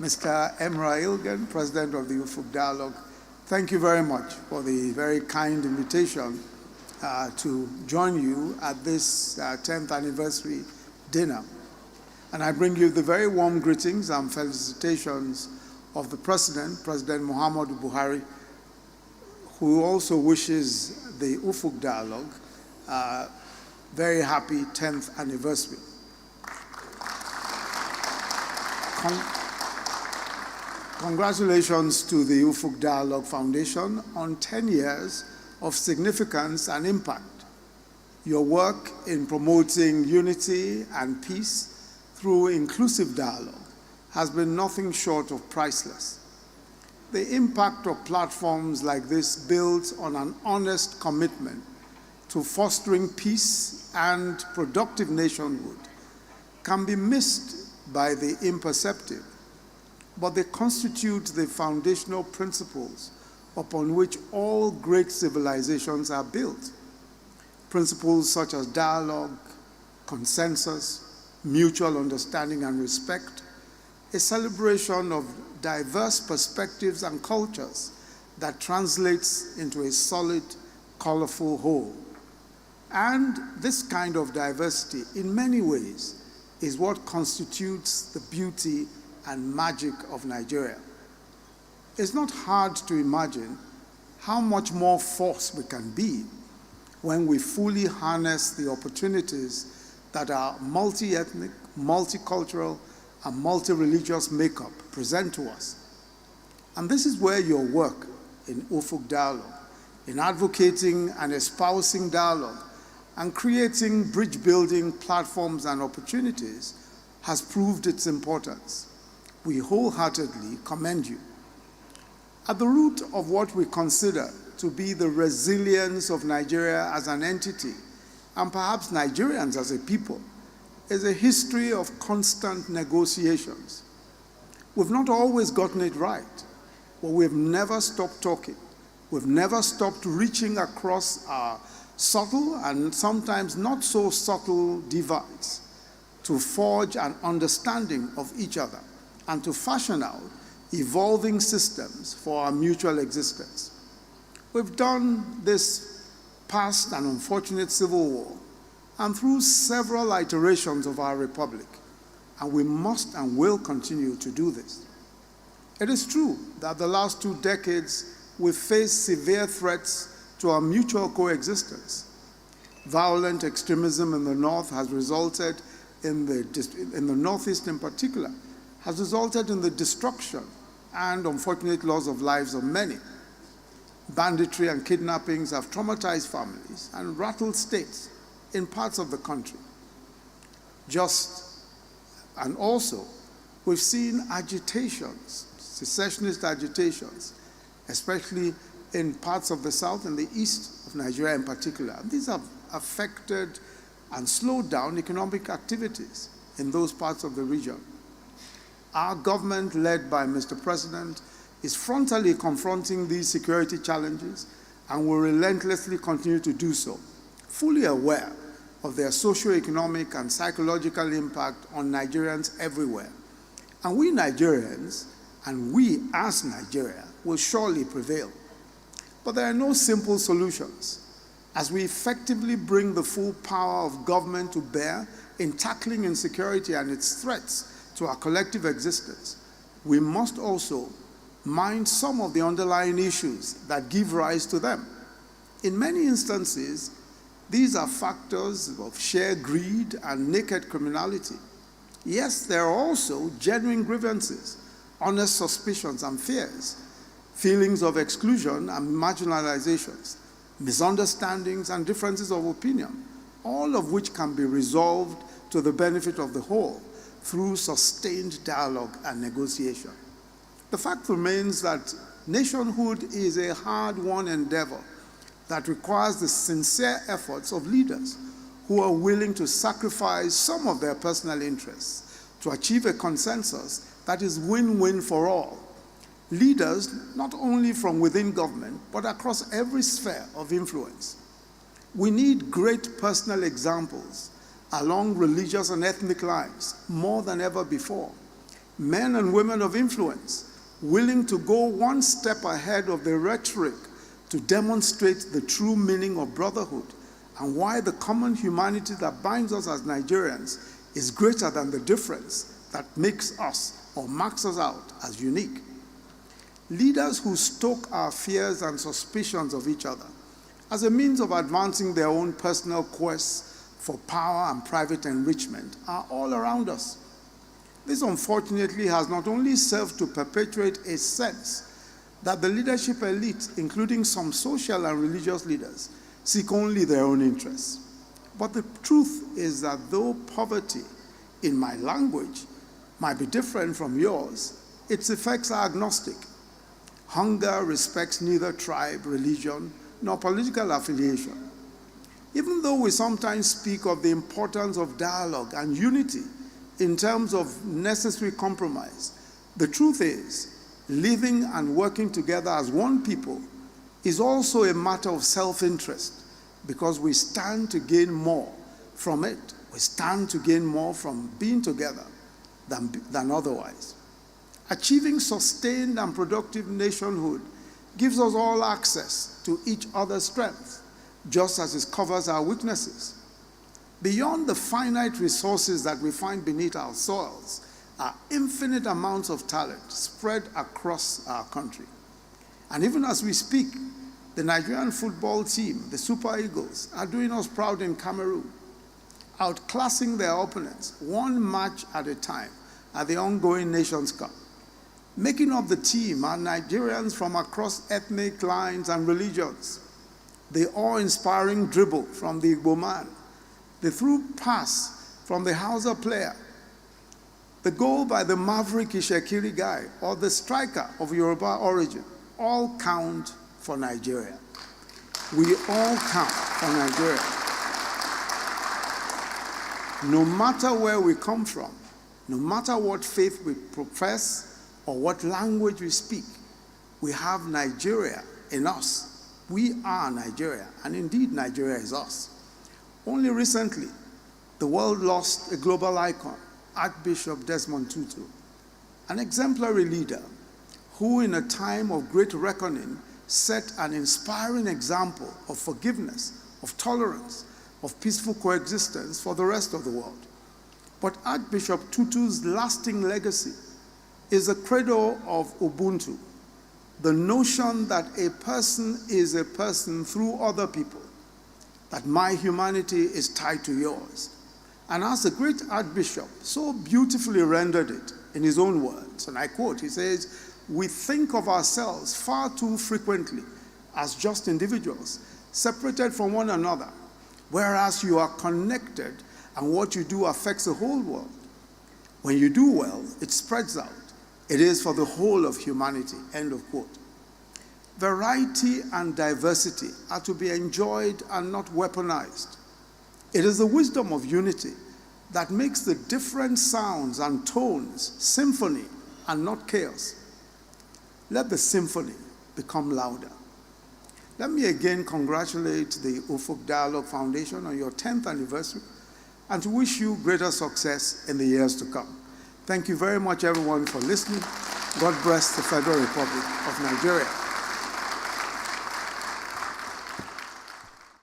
Mr. Emra Ilgen, President of the Ufuk Dialogue, thank you very much for the very kind invitation to join you at this 10th anniversary dinner. And I bring you the very warm greetings and felicitations of the President, President Muhammadu Buhari, who also wishes the Ufuk Dialogue very happy 10th anniversary. Congratulations to the Ufuk Dialogue Foundation on 10 years of significance and impact. Your work in promoting unity and peace through inclusive dialogue has been nothing short of priceless. The impact of platforms like this builds on an honest commitment to fostering peace and productive nationhood can be missed by the imperceptive, but they constitute the foundational principles upon which all great civilizations are built. Principles such as dialogue, consensus, mutual understanding and respect, a celebration of diverse perspectives and cultures that translates into a solid, colorful whole. And this kind of diversity, in many ways, is what constitutes the beauty and magic of Nigeria. It's not hard to imagine how much more force we can be when we fully harness the opportunities that our multi-ethnic, multicultural, and multi-religious makeup present to us. And this is where your work in Ufuk Dialogue, in advocating and espousing dialogue, and creating bridge-building platforms and opportunities has proved its importance. We wholeheartedly commend you. At the root of what we consider to be the resilience of Nigeria as an entity, and perhaps Nigerians as a people, is a history of constant negotiations. We've not always gotten it right, but we've never stopped talking. We've never stopped reaching across our subtle and sometimes not so subtle divides to forge an understanding of each other and to fashion out evolving systems for our mutual existence. We've done this past an unfortunate civil war and through several iterations of our republic, and we must and will continue to do this. It is true that the last 2 decades we've faced severe threats to our mutual coexistence. Violent extremism in the north has resulted in the northeast in particular, has resulted in the destruction and unfortunate loss of lives of many. Banditry and kidnappings have traumatized families and rattled states in parts of the country. And also, we've seen agitations, secessionist agitations, especially in parts of the south and the east of Nigeria in particular. And these have affected and slowed down economic activities in those parts of the region. Our government, led by Mr. President, is frontally confronting these security challenges and will relentlessly continue to do so, fully aware of their socio-economic and psychological impact on Nigerians everywhere. And we Nigerians, and we as Nigeria, will surely prevail. But there are no simple solutions. As we effectively bring the full power of government to bear in tackling insecurity and its threats to our collective existence, we must also mind some of the underlying issues that give rise to them. In many instances, these are factors of sheer greed and naked criminality. Yes, there are also genuine grievances, honest suspicions and fears, feelings of exclusion and marginalizations, misunderstandings and differences of opinion, all of which can be resolved to the benefit of the whole through sustained dialogue and negotiation. The fact remains that nationhood is a hard-won endeavor that requires the sincere efforts of leaders who are willing to sacrifice some of their personal interests to achieve a consensus that is win-win for all. Leaders not only from within government, but across every sphere of influence. We need great personal examples along religious and ethnic lines more than ever before. men and women of influence, willing to go one step ahead of the rhetoric to demonstrate the true meaning of brotherhood and why the common humanity that binds us as Nigerians is greater than the difference that makes us or marks us out as unique. Leaders who stoke our fears and suspicions of each other as a means of advancing their own personal quests for power and private enrichment are all around us. This unfortunately has not only served to perpetuate a sense that the leadership elite, including some social and religious leaders, seek only their own interests. But the truth is that though poverty, in my language, might be different from yours, its effects are agnostic. Hunger respects neither tribe, religion, nor political affiliation. Even though we sometimes speak of the importance of dialogue and unity in terms of necessary compromise, the truth is, living and working together as one people is also a matter of self-interest because we stand to gain more from it. We stand to gain more from being together than otherwise. Achieving sustained and productive nationhood gives us all access to each other's strengths, just as it covers our weaknesses. Beyond the finite resources that we find beneath our soils are infinite amounts of talent spread across our country. And even as we speak, the Nigerian football team, the Super Eagles, are doing us proud in Cameroon, outclassing their opponents one match at a time at the ongoing Nations Cup. Making up the team are Nigerians from across ethnic lines and religions. The awe-inspiring dribble from the Igbo man, the through pass from the Hausa player, the goal by the maverick Ishekiri guy, or the striker of Yoruba origin, all count for Nigeria. We all count for Nigeria. No matter where we come from, no matter what faith we profess or what language we speak, we have Nigeria in us. We are Nigeria, and indeed Nigeria is us. Only recently, the world lost a global icon, Archbishop Desmond Tutu, an exemplary leader who in a time of great reckoning set an inspiring example of forgiveness, of tolerance, of peaceful coexistence for the rest of the world. But Archbishop Tutu's lasting legacy is the credo of Ubuntu, the notion that a person is a person through other people, that my humanity is tied to yours. And as the great Archbishop so beautifully rendered it in his own words, and I quote, he says, "We think of ourselves far too frequently as just individuals, separated from one another, whereas you are connected and what you do affects the whole world. When you do well, it spreads out. It is for the whole of humanity," end of quote. Variety and diversity are to be enjoyed and not weaponized. It is the wisdom of unity that makes the different sounds and tones symphony and not chaos. Let the symphony become louder. Let me again congratulate the Ufuk Dialogue Foundation on your 10th anniversary and to wish you greater success in the years to come. Thank you very much, everyone, for listening. God bless the Federal Republic of Nigeria.